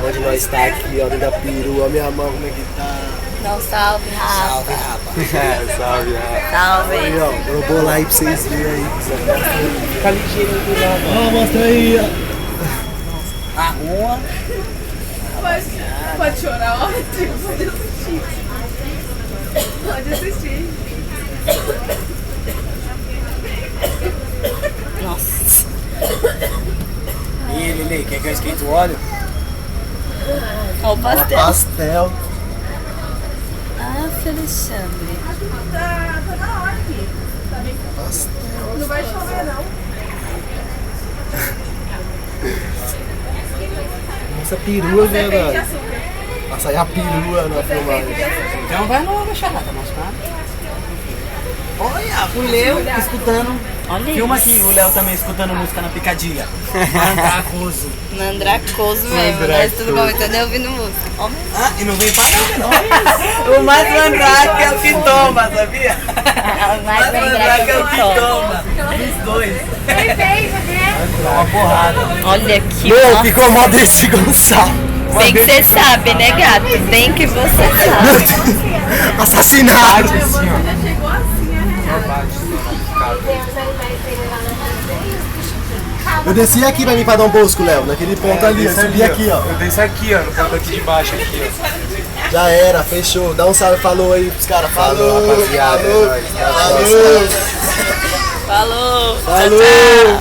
onde nós está aqui, ó, dentro da perua. Minha mão, como é que tá? Não, salve, Rafa. Salve, rapaz. Salve, Rafa. Salve. Aí, ó, vou bolar aí pra vocês verem aí. Fica ligeiro aqui lá. Ó, mostra aí, ó. Arruma. Pode chorar, ó. Tem que poder assistir. Pode assistir. Nossa. E aí, Lili, quer que eu esquente o óleo? Olha o pastel. Pastel. Ah, Alexandre. Tá na hora aqui. Tá bem. Pastel. Não vai chover, não. Essa perua, né, Depende de velho? açúcar. Nossa, aí a perua na filmagem. Então vai logo, xará, tá mostrando? Olha, o Léo escutando. Olha Filma isso. aqui, o Léo também escutando música na picadilha. Mandracoso. Mandracoso mesmo. Nós tudo comentando e ouvindo música. Ó, Ah, e não vem parar, não. O mais mandrake é o que toma, sabia? o mais Mandrake é o que toma. toma. Os dois. Quem fez, né? É uma porrada. Olha aqui, Meu, ó. ficou mó desse Gonçalo. Bem que você sabe, né, gato? Bem que você sabe. Assassinado. Assim, ó. Chegou assim, Eu desci aqui pra mim pra Dom Bosco, Léo, naquele ponto ali, eu subi aqui, ó. Eu desço aqui, ó, no ponto aqui de baixo, aqui, ó. Já era, fechou. Dá um salve, falou aí pros caras. Falou, rapaziada. Falou. É nóis. Falou. Falou. Falou.